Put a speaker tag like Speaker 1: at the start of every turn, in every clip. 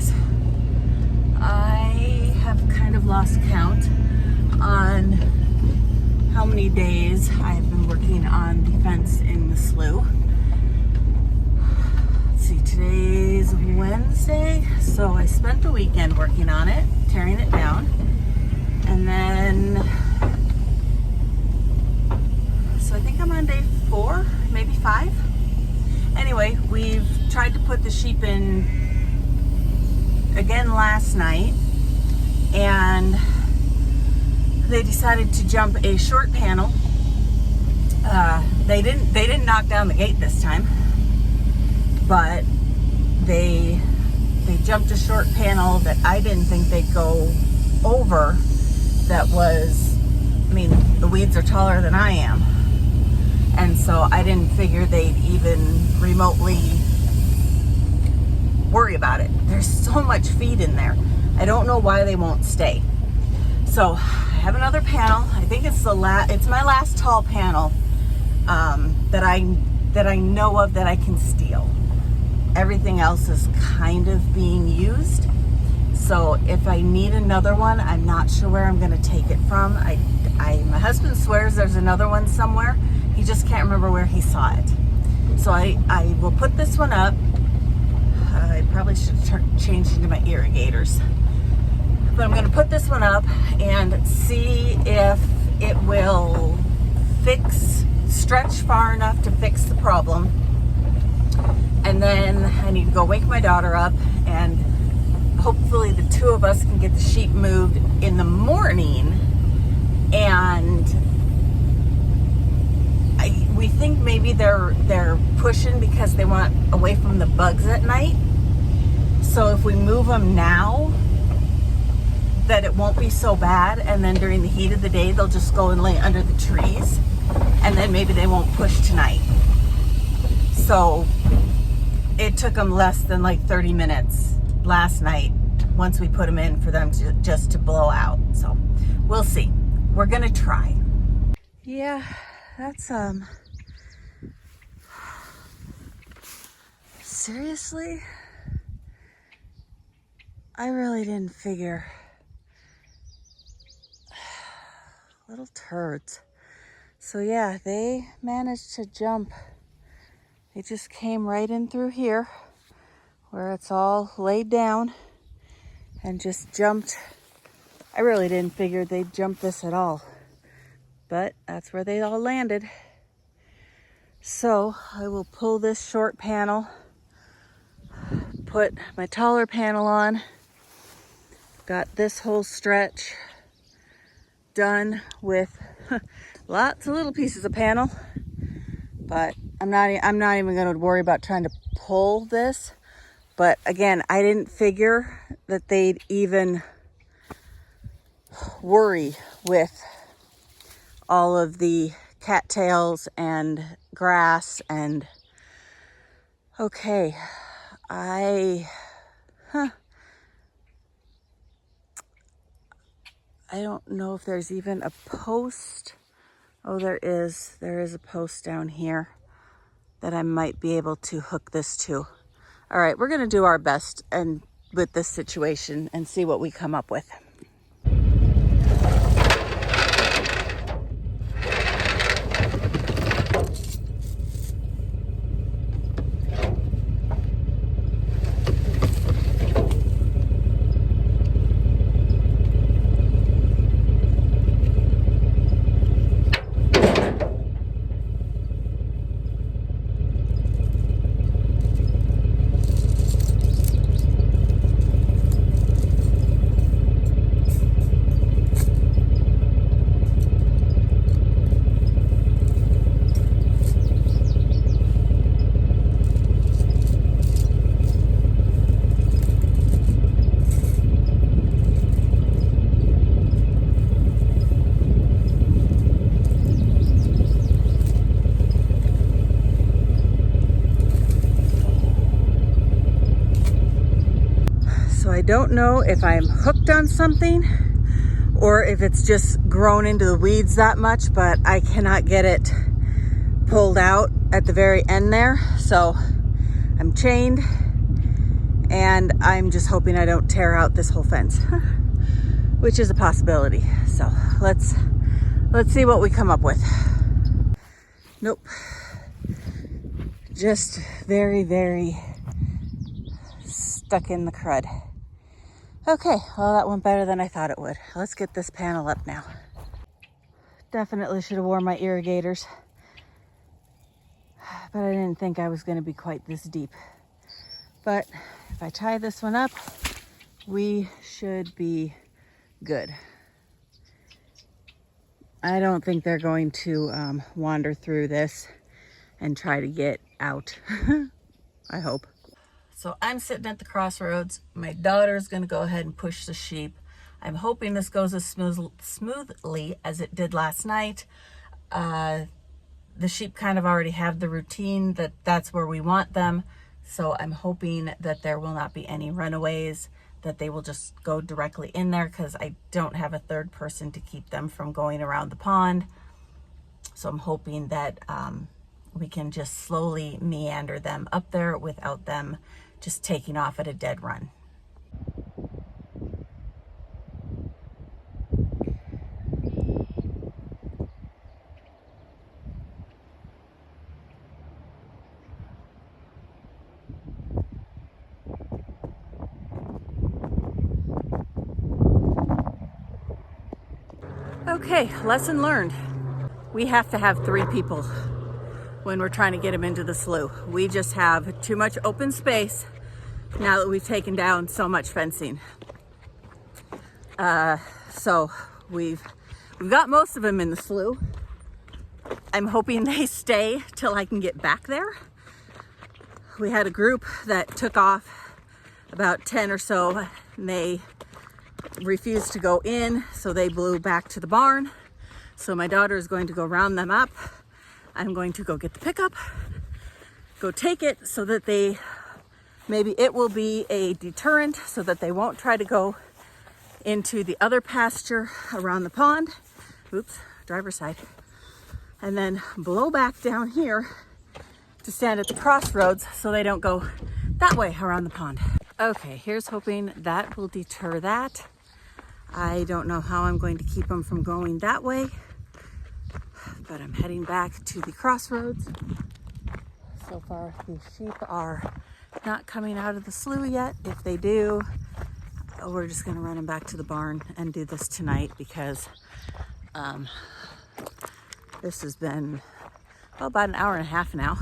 Speaker 1: guys. I have kind of lost count on how many days I've been working on the fence in the slough. Let's see, today's Wednesday, so I spent the weekend working on it, tearing it down, and then, so I think I'm on day 4, maybe 5. Anyway, we've tried to put the sheep in again last night, and they decided to jump a short panel. They didn't knock down the gate this time, but they jumped a short panel that I didn't think they'd go over. That was, I mean, the weeds are taller than I am, and so I didn't figure they'd even remotely worry about it. There's so much feed in there. I don't know why they won't stay. So I have another panel. I think it's it's my last tall panel that I know of that I can steal. Everything else is kind of being used. So if I need another one, I'm not sure where I'm going to take it from. My husband swears there's another one somewhere. He just can't remember where he saw it. So I will put this one up. I probably should change into my irrigators. But I'm going to put this one up and see if it will stretch far enough to fix the problem. And then I need to go wake my daughter up, and hopefully the two of us can get the sheep moved in the morning. And we think maybe they're pushing because they want away from the bugs at night. So if we move them now, that it won't be so bad, and then during the heat of the day they'll just go and lay under the trees, and then maybe they won't push tonight. So it took them less than like 30 minutes last night once we put them in for them to just to blow out. So we'll see. We're gonna try. Yeah, that's seriously, I really didn't figure. Little turds. So yeah, they managed to jump. They just came right in through here where it's all laid down and just jumped. I really didn't figure they'd jump this at all, but that's where they all landed. So I will pull this short panel, put my taller panel on. Got this whole stretch done with lots of little pieces of panel, but I'm not even going to worry about trying to pull this. But again, I didn't figure that they'd even worry with all of the cattails and grass. And okay, I don't know if there's even a post. Oh, there is a post down here that I might be able to hook this to. All right, we're gonna do our best and with this situation and see what we come up with. I don't know if I'm hooked on something or if it's just grown into the weeds that much, but I cannot get it pulled out at the very end there. So I'm chained And I'm just hoping I don't tear out this whole fence, which is a possibility. So let's see what we come up with. Nope. Just very, very stuck in the crud. Okay, well, that went better than I thought it would. Let's get this panel up now. Definitely should have worn my irrigators, but I didn't think I was going to be quite this deep. But if I tie this one up, we should be good. I don't think they're going to wander through this and try to get out. I hope. So I'm sitting at the crossroads. My daughter's going to go ahead and push the sheep. I'm hoping this goes as smoothly as it did last night. The sheep kind of already have the routine that that's where we want them. So I'm hoping that there will not be any runaways, that they will just go directly in there, because I don't have a third person to keep them from going around the pond. So I'm hoping that we can just slowly meander them up there without them just taking off at a dead run. Okay, lesson learned. We have to have 3 people when we're trying to get them into the slough. We just have too much open space now that we've taken down so much fencing. So we've got most of them in the slough. I'm hoping they stay till I can get back there. We had a group that took off, about 10 or so, and they refused to go in, so they blew back to the barn. So my daughter is going to go round them up. I'm going to go get the pickup, go take it, so that maybe it will be a deterrent, so that they won't try to go into the other pasture around the pond. Oops, driver's side. And then blow back down here to stand at the crossroads so they don't go that way around the pond. Okay, here's hoping that will deter that. I don't know how I'm going to keep them from going that way, but I'm heading back to the crossroads. So far, the sheep are not coming out of the slough yet. If they do, we're just going to run them back to the barn and do this tonight, because this has been about an hour and a half now.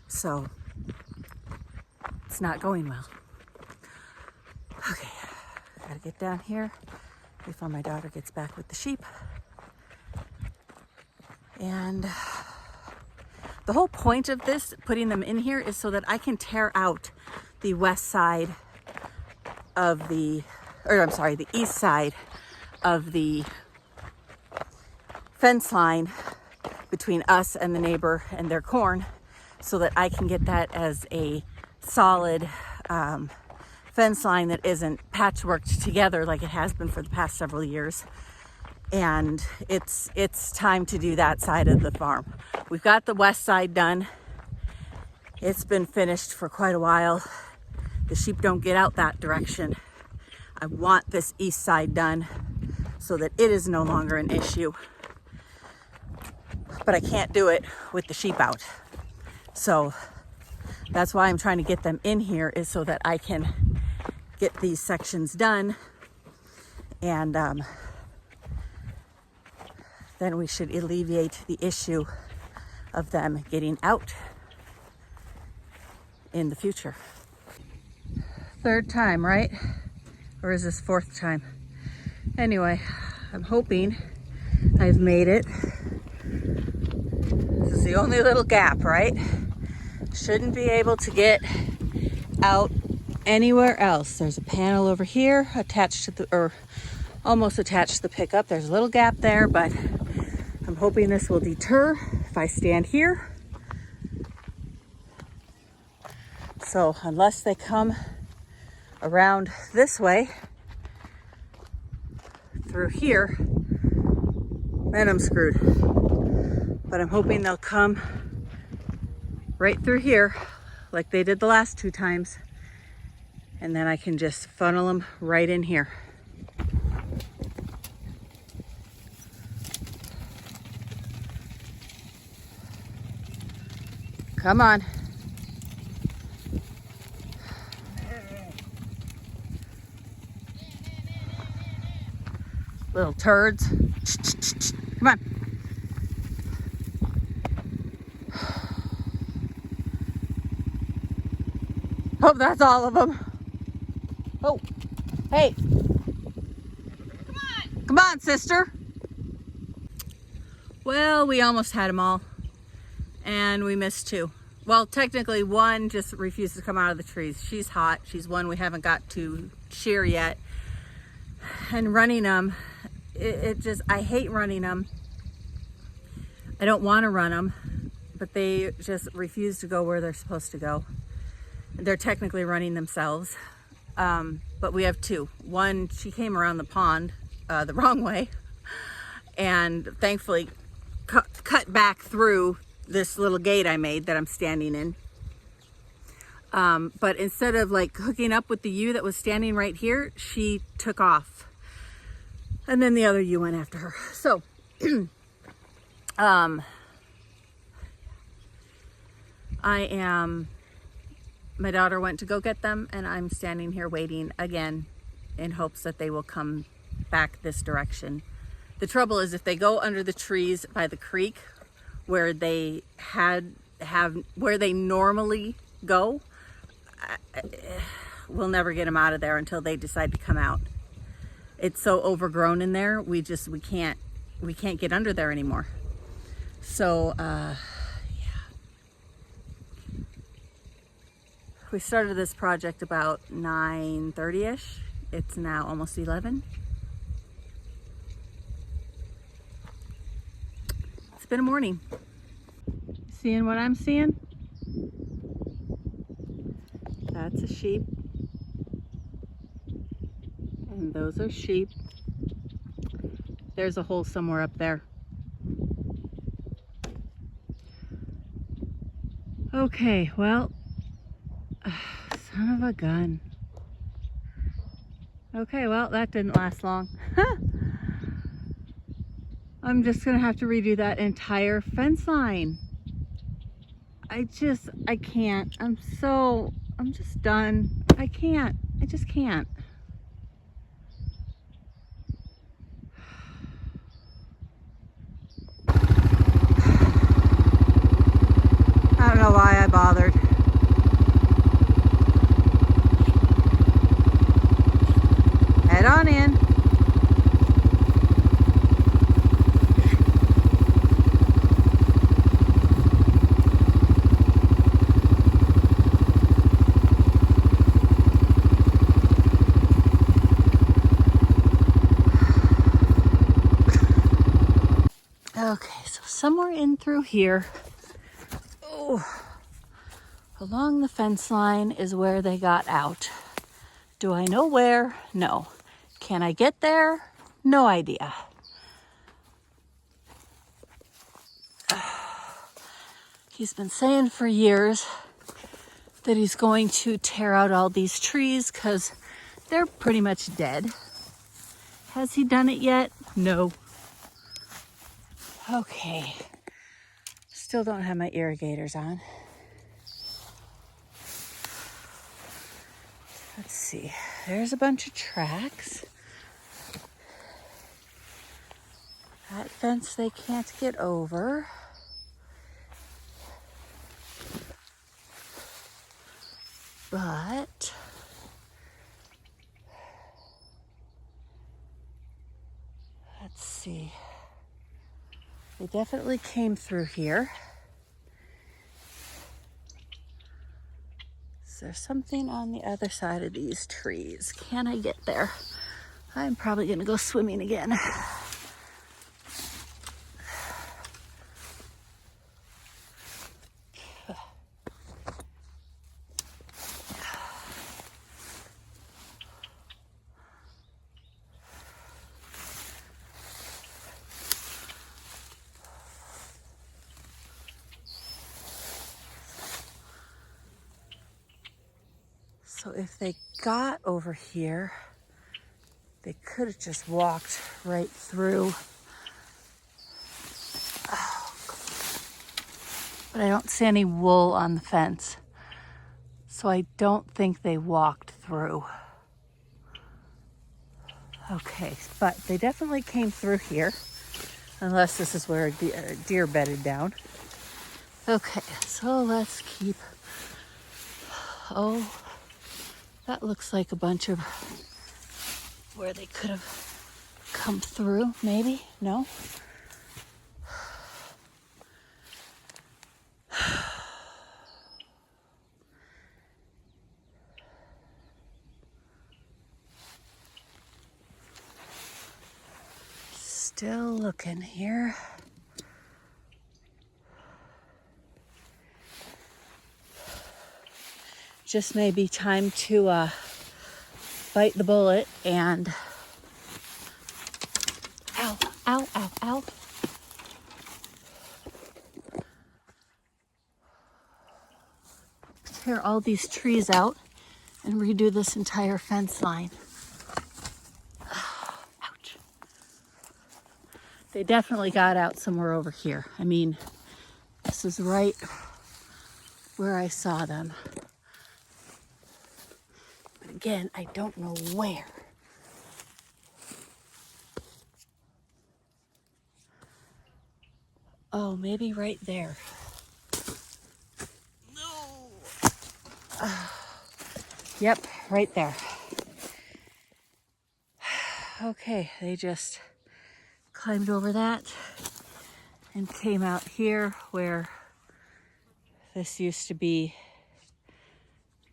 Speaker 1: So it's not going well. Okay, gotta get down here before my daughter gets back with the sheep. And the whole point of this, putting them in here, is so that I can tear out the west side of the east side of the fence line between us and the neighbor and their corn, so that I can get that as a solid fence line that isn't patchworked together like it has been for the past several years. And it's time to do that side of the farm. We've got the west side done. It's been finished for quite a while. The sheep don't get out that direction. I want this east side done so that it is no longer an issue. But I can't do it with the sheep out. So that's why I'm trying to get them in here, is so that I can get these sections done, and then we should alleviate the issue of them getting out in the future. 3rd time, right? Or is this 4th time? Anyway, I'm hoping I've made it. This is the only little gap, right? Shouldn't be able to get out anywhere else. There's a panel over here attached to or almost attached to the pickup. There's a little gap there, but I'm hoping this will deter if I stand here. So unless they come around this way through here, then I'm screwed. But I'm hoping they'll come right through here like they did the last 2 times And then I can just funnel them right in here. Come on. Little turds. Come on. Hope that's all of them. Oh, hey. Come on. Come on, sister. Well, we almost had them all. And we missed 2. Well, technically 1 just refused to come out of the trees. She's hot. She's one we haven't got to shear yet. And running them, it just, I hate running them. I don't want to run them, but they just refuse to go where they're supposed to go. They're technically running themselves. But we have 2. 1, she came around the pond the wrong way and thankfully cut back through this little gate I made that I'm standing in. But instead of like hooking up with the ewe that was standing right here, she took off. And then the other ewe went after her. So, my daughter went to go get them, and I'm standing here waiting again in hopes that they will come back this direction. The trouble is if they go under the trees by the creek where they where they normally go, we'll never get them out of there until they decide to come out. It's so overgrown in there, we can't get under there anymore. So yeah. We started this project about 9:30ish. It's now almost 11. It's been a morning. Seeing what I'm seeing? That's a sheep. And those are sheep. There's a hole somewhere up there. Okay, well, son of a gun. Okay, well, that didn't last long. I'm just gonna have to redo that entire fence line. I can't. I'm just done. I just can't. I don't know why I bothered. Head on in. Okay, so somewhere in through here, along the fence line is where they got out. Do I know where? No. Can I get there? No idea. He's been saying for years that he's going to tear out all these trees because they're pretty much dead. Has he done it yet? No. Okay. Still don't have my irrigators on. Let's see. There's a bunch of tracks. That fence they can't get over. But let's see. They definitely came through here. Is there something on the other side of these trees? Can I get there? I'm probably gonna go swimming again. So if they got over here, they could have just walked right through. Oh, but I don't see any wool on the fence. So I don't think they walked through. Okay, but they definitely came through here. Unless this is where a deer bedded down. Okay, so let's keep... Oh, that looks like a bunch of where they could have come through, maybe? No? Still looking here. Just may be time to bite the bullet and... Ow, ow, ow, ow. Tear all these trees out and redo this entire fence line. Ouch. They definitely got out somewhere over here. I mean, this is right where I saw them. But again, I don't know where. Oh, maybe right there. No. Yep, right there. Okay, they just climbed over that and came out here where this used to be.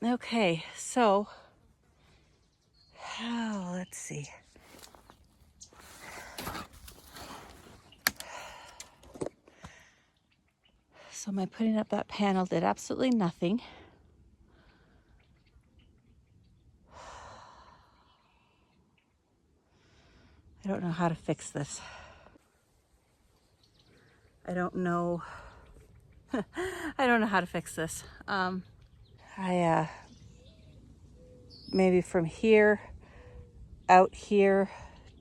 Speaker 1: Okay, so, let's see. So my putting up that panel did absolutely nothing. I don't know how to fix this. I don't know. I don't know how to fix this. Maybe from here, out here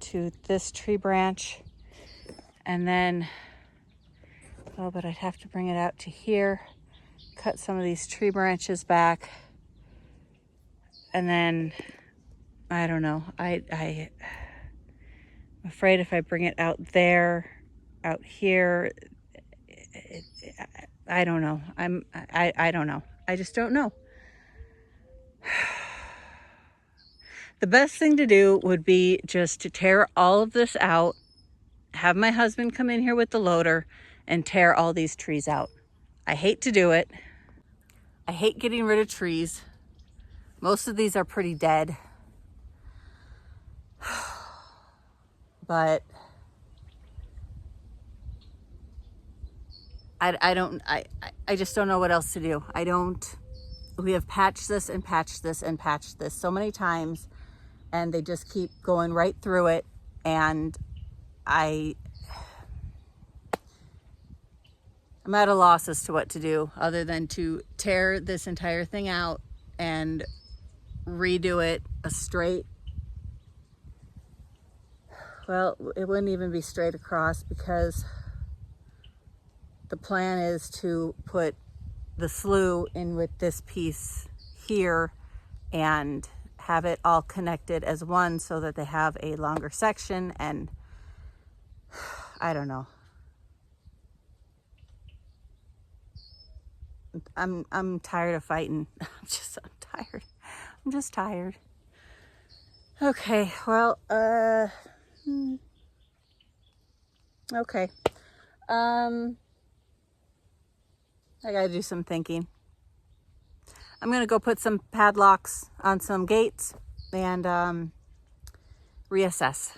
Speaker 1: to this tree branch, and then, oh, but I'd have to bring it out to here, cut some of these tree branches back, and then, I don't know. I'm afraid if I bring it out there, out here, I don't know. I don't know. I just don't know. The best thing to do would be just to tear all of this out, have my husband come in here with the loader and tear all these trees out. I hate to do it. I hate getting rid of trees. Most of these are pretty dead. But I just don't know what else to do. We have patched this and patched this and patched this so many times, and they just keep going right through it, and I'm at a loss as to what to do other than to tear this entire thing out and redo it a straight. Well, it wouldn't even be straight across because the plan is to put the slough in with this piece here and have it all connected as one so that they have a longer section, and I don't know. I'm tired of fighting. I'm tired. I'm just tired. Okay, well, okay. I gotta do some thinking. I'm gonna go put some padlocks on some gates and reassess.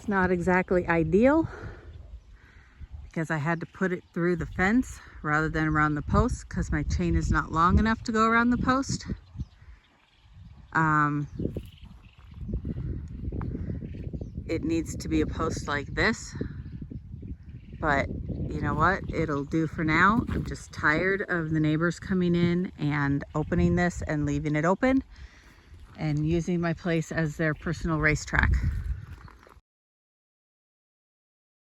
Speaker 1: It's not exactly ideal because I had to put it through the fence rather than around the post because my chain is not long enough to go around the post. It needs to be a post like this, but you know what? It'll do for now. I'm just tired of the neighbors coming in and opening this and leaving it open and using my place as their personal racetrack.